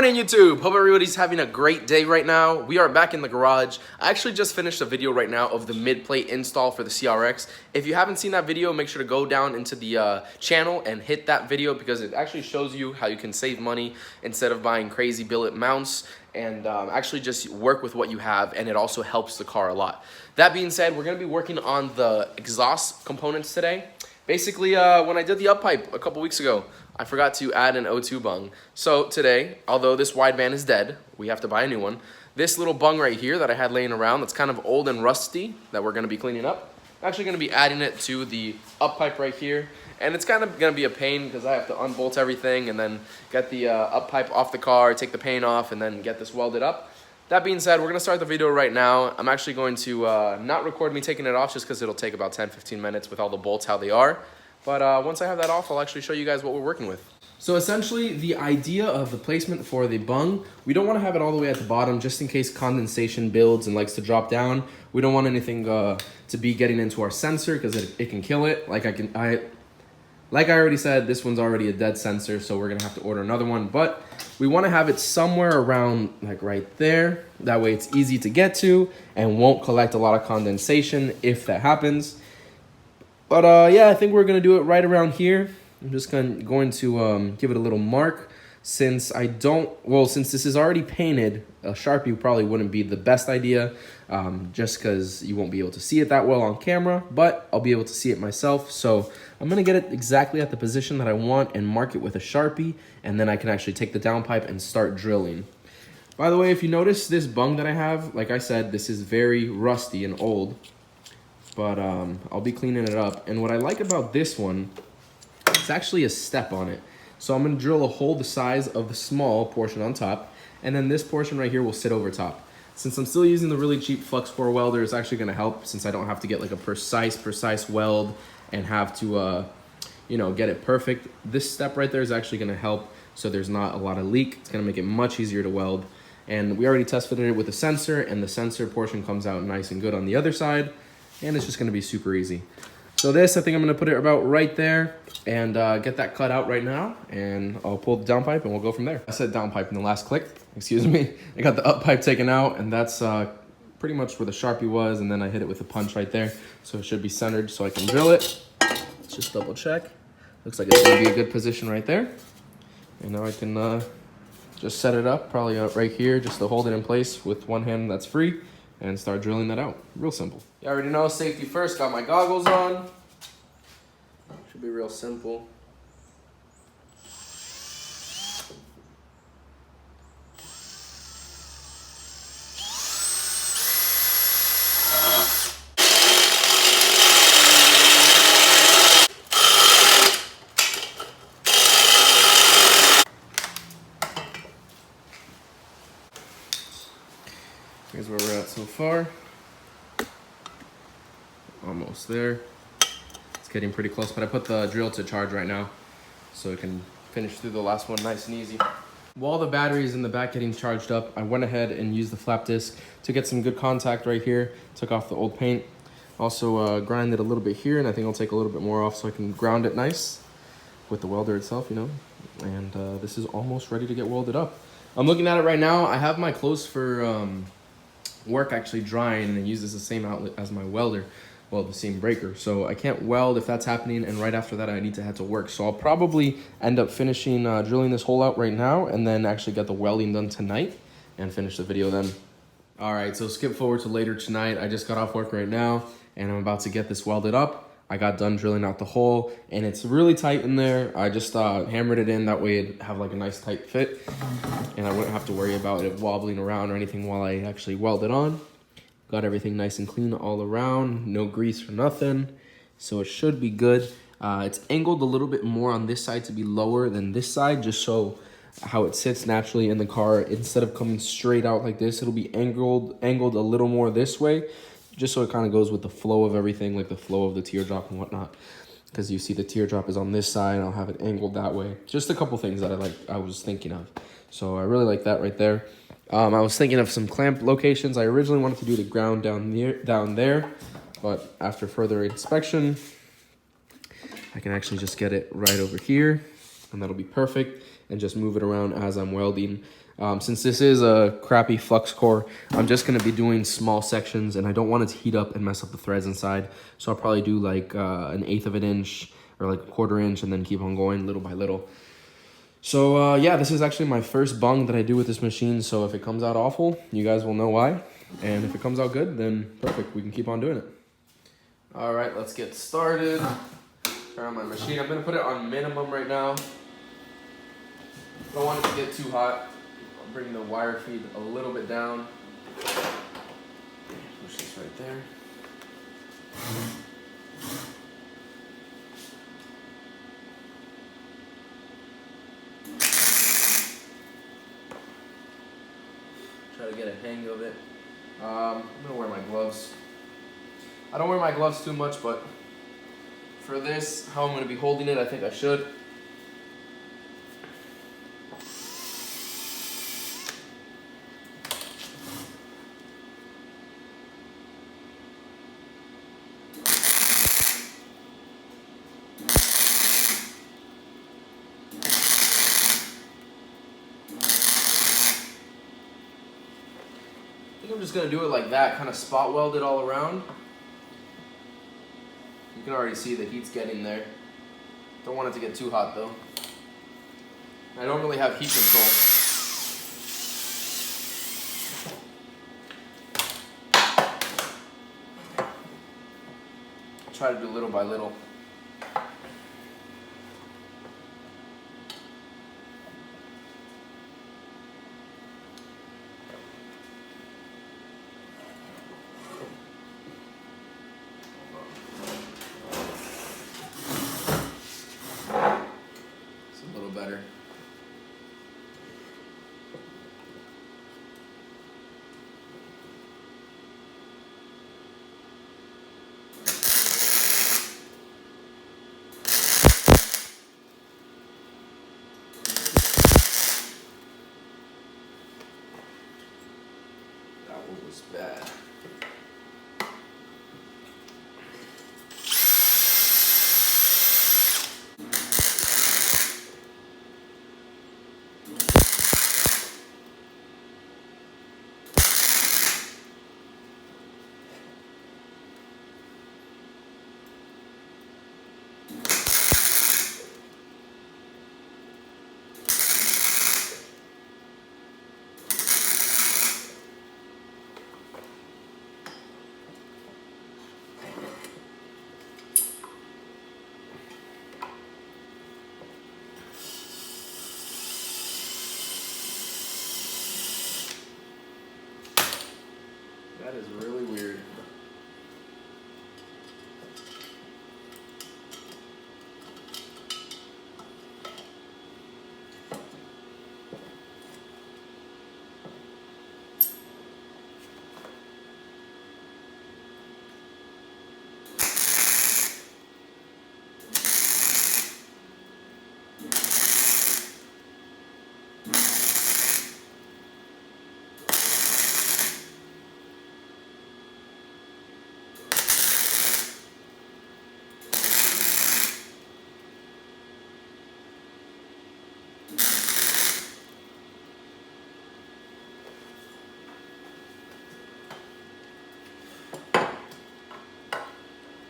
morning, YouTube! Hope everybody's having a great day right now. We are back in the garage. I actually just finished a video right now of the mid-plate install for the CRX. If you haven't seen that video, make sure to go down into the channel and hit that video because it actually shows you how you can save money instead of buying crazy billet mounts and actually just work with what you have, and it also helps the car a lot. That being said, we're going to be working on the exhaust components today. Basically, when I did the up pipe a couple weeks ago, I forgot to add an O2 bung. So today, although this wideband is dead, we have to buy a new one. This little bung right here that I had laying around that's kind of old and rusty that we're going to be cleaning up, I'm actually going to be adding it to the up pipe right here. And it's kind of going to be a pain because I have to unbolt everything and then get the up pipe off the car, take the paint off, and then get this welded up. That being said, we're going to start the video right now. I'm actually going to not record me taking it off just because it'll take about 10-15 minutes with all the bolts how they are. But once I have that off, I'll actually show you guys what we're working with. So essentially, the idea of the placement for the bung, we don't want to have it all the way at the bottom just in case condensation builds and likes to drop down. We don't want anything to be getting into our sensor because it can kill it. Like I already said, this one's already a dead sensor, so we're going to have to order another one. But we want to have it somewhere around like right there. That way it's easy to get to and won't collect a lot of condensation if that happens. But yeah, I think we're going to do it right around here. I'm just going to give it a little mark. Since since this is already painted, a Sharpie probably wouldn't be the best idea just because you won't be able to see it that well on camera, but I'll be able to see it myself. So I'm going to get it exactly at the position that I want and mark it with a Sharpie, and then I can actually take the downpipe and start drilling. By the way, if you notice this bung that I have, like I said, this is very rusty and old, but I'll be cleaning it up. And what I like about this one, it's actually a step on it. So I'm going to drill a hole the size of the small portion on top, and then this portion right here will sit over top. Since I'm still using the really cheap flux core welder, it's actually going to help since I don't have to get like a precise weld and have to get it perfect. This step right there is actually going to help so there's not a lot of leak. It's going to make it much easier to weld. And we already test fitted it with a sensor, and the sensor portion comes out nice and good on the other side, and it's just going to be super easy. So this, I think I'm going to put it about right there and get that cut out right now, and I'll pull the downpipe and we'll go from there. I said downpipe in the last click, excuse me. I got the up pipe taken out, and that's pretty much where the Sharpie was, and then I hit it with a punch right there. So it should be centered so I can drill it. Let's just double check. Looks like it's going to be a good position right there. And now I can just set it up, probably right here, just to hold it in place with one hand that's free, and start drilling that out. Real simple. You already know, safety first. Got my goggles on. Should be real simple. Here's where we're at so far. Almost there. It's getting pretty close, but I put the drill to charge right now so it can finish through the last one nice and easy. While the battery is in the back getting charged up, I went ahead and used the flap disc to get some good contact right here. Took off the old paint. Also grinded a little bit here, and I think I'll take a little bit more off so I can ground it nice with the welder itself, And this is almost ready to get welded up. I'm looking at it right now. I have my clothes for work actually drying, and it uses the same outlet as my welder, well, the same breaker, so I can't weld if that's happening, and right after that I need to head to work. So I'll probably end up finishing drilling this hole out right now, and then actually get the welding done tonight and finish the video then. All right, so skip forward to later tonight. I just got off work right now, and I'm about to get this welded up. I got done drilling out the hole, and it's really tight in there. I just hammered it in, that way it'd have like a nice tight fit, and I wouldn't have to worry about it wobbling around or anything while I actually weld it on. Got everything nice and clean all around, no grease or nothing, so it should be good. It's angled a little bit more on this side to be lower than this side, just so how it sits naturally in the car. Instead of coming straight out like this, it'll be angled a little more this way, just so it kind of goes with the flow of everything, like the flow of the teardrop and whatnot. Because you see the teardrop is on this side, and I'll have it angled that way. Just a couple things that I was thinking of. So I really like that right there. I was thinking of some clamp locations. I originally wanted to do the ground down there, but after further inspection, I can actually just get it right over here, and that'll be perfect. and just move it around as I'm welding. Since this is a crappy flux core, I'm just gonna be doing small sections, and I don't want it to heat up and mess up the threads inside. So I'll probably do like an 1/8 of an inch or like a 1/4 inch, and then keep on going little by little. So yeah, this is actually my first bung that I do with this machine. So if it comes out awful, you guys will know why. And if it comes out good, then perfect, we can keep on doing it. All right, let's get started. Turn on my machine. I'm gonna put it on minimum right now. Don't want it to get too hot. I'll bring the wire feed a little bit down. Push this right there. Try to get a hang of it. I'm gonna wear my gloves. I don't wear my gloves too much, but for this, how I'm gonna be holding it, I think I should. I'm just gonna do it like that, kind of spot weld it all around. You can already see the heat's getting there. Don't want it to get too hot though. I don't really have heat control. Try to do little by little. Better. That one was bad. That is really weird.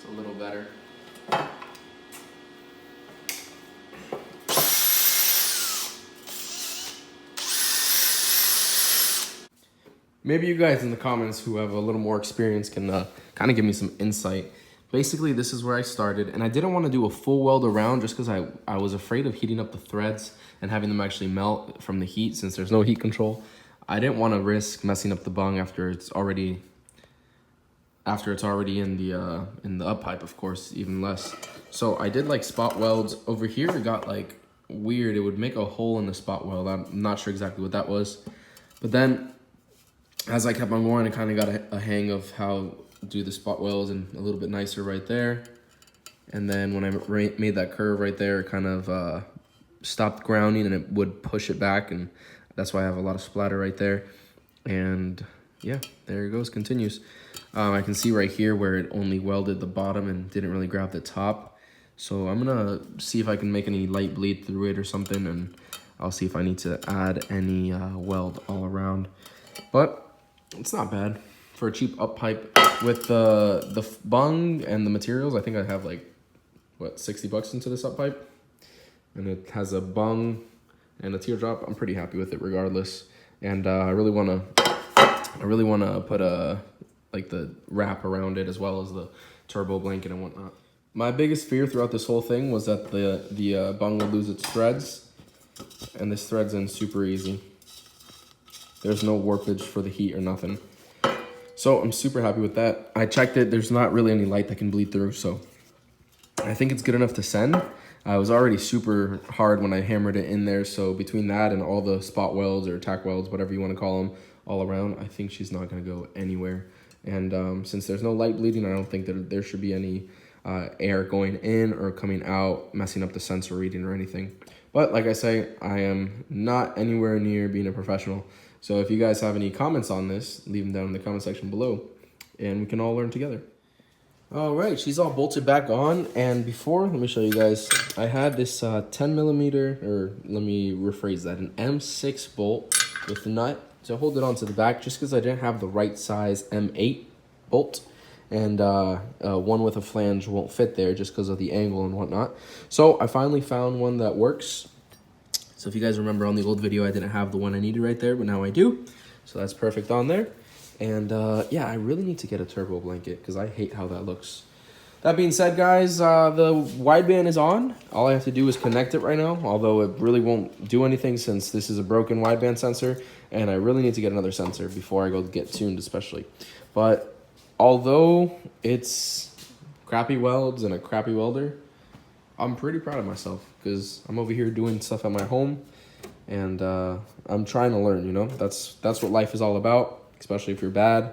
A little better. Maybe you guys in the comments who have a little more experience can kind of give me some insight. Basically, this is where I started, and I didn't want to do a full weld around just because I was afraid of heating up the threads and having them actually melt from the heat since there's no heat control. I didn't want to risk messing up the bung after it's already in the up pipe, of course, even less. So I did like spot welds. Over here it got like weird. It would make a hole in the spot weld. I'm not sure exactly what that was. But then as I kept on going, I kind of got a hang of how to do the spot welds and a little bit nicer right there. And then when I made that curve right there, it kind of stopped grounding and it would push it back, and that's why I have a lot of splatter right there. And yeah, there it goes, continues. I can see right here where it only welded the bottom and didn't really grab the top. So I'm gonna see if I can make any light bleed through it or something, and I'll see if I need to add any weld all around. But it's not bad for a cheap up pipe with the bung and the materials. I think I have like, what, 60 bucks into this up pipe, and it has a bung and a teardrop. I'm pretty happy with it regardless. And I really want to put a like the wrap around it as well as the turbo blanket and whatnot. My biggest fear throughout this whole thing was that the bung would lose its threads, and this threads in super easy. There's no warpage for the heat or nothing. So I'm super happy with that. I checked it, there's not really any light that can bleed through, so I think it's good enough to send. It was already super hard when I hammered it in there, so between that and all the spot welds or tack welds, whatever you want to call them, all around, I think she's not going to go anywhere. And since there's no light bleeding, I don't think that there should be any air going in or coming out, messing up the sensor reading or anything. But like I say, I am not anywhere near being a professional. So if you guys have any comments on this, leave them down in the comment section below, and we can all learn together. All right, she's all bolted back on, and before, let me show you guys, I had this 10 millimeter, or let me rephrase that, an M6 bolt with the nut to hold it onto the back, just because I didn't have the right size M8 bolt, and one with a flange won't fit there just because of the angle and whatnot. So I finally found one that works. So if you guys remember on the old video, I didn't have the one I needed right there, but now I do. So that's perfect on there. And yeah, I really need to get a turbo blanket because I hate how that looks. That being said, guys, the wideband is on. All I have to do is connect it right now, although it really won't do anything since this is a broken wideband sensor, and I really need to get another sensor before I go get tuned especially. But although it's crappy welds and a crappy welder, I'm pretty proud of myself because I'm over here doing stuff at my home, and I'm trying to learn, you know? That's what life is all about, especially if you're bad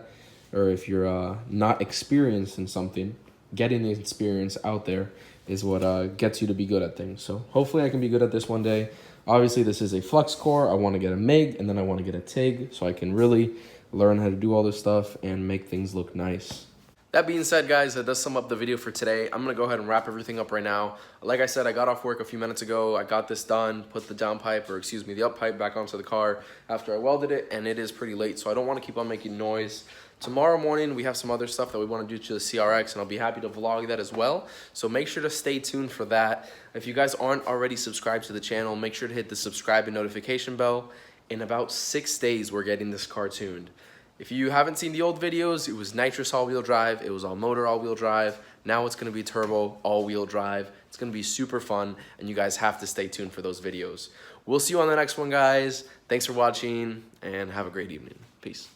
or if you're not experienced in something. Getting the experience out there is what gets you to be good at things. So hopefully I can be good at this one day. Obviously, this is a flux core. I want to get a MIG, and then I want to get a TIG so I can really learn how to do all this stuff and make things look nice. That being said, guys, that does sum up the video for today. I'm going to go ahead and wrap everything up right now. Like I said, I got off work a few minutes ago. I got this done, put the down pipe, or excuse me, the up pipe back onto the car after I welded it, and it is pretty late, so I don't want to keep on making noise. Tomorrow morning, we have some other stuff that we want to do to the CRX, and I'll be happy to vlog that as well. So make sure to stay tuned for that. If you guys aren't already subscribed to the channel, make sure to hit the subscribe and notification bell. In about 6 days, we're getting this car tuned. If you haven't seen the old videos, it was nitrous all-wheel drive, it was all motor all-wheel drive. Now it's going to be turbo all-wheel drive. It's going to be super fun, and you guys have to stay tuned for those videos. We'll see you on the next one, guys. Thanks for watching, and have a great evening. Peace.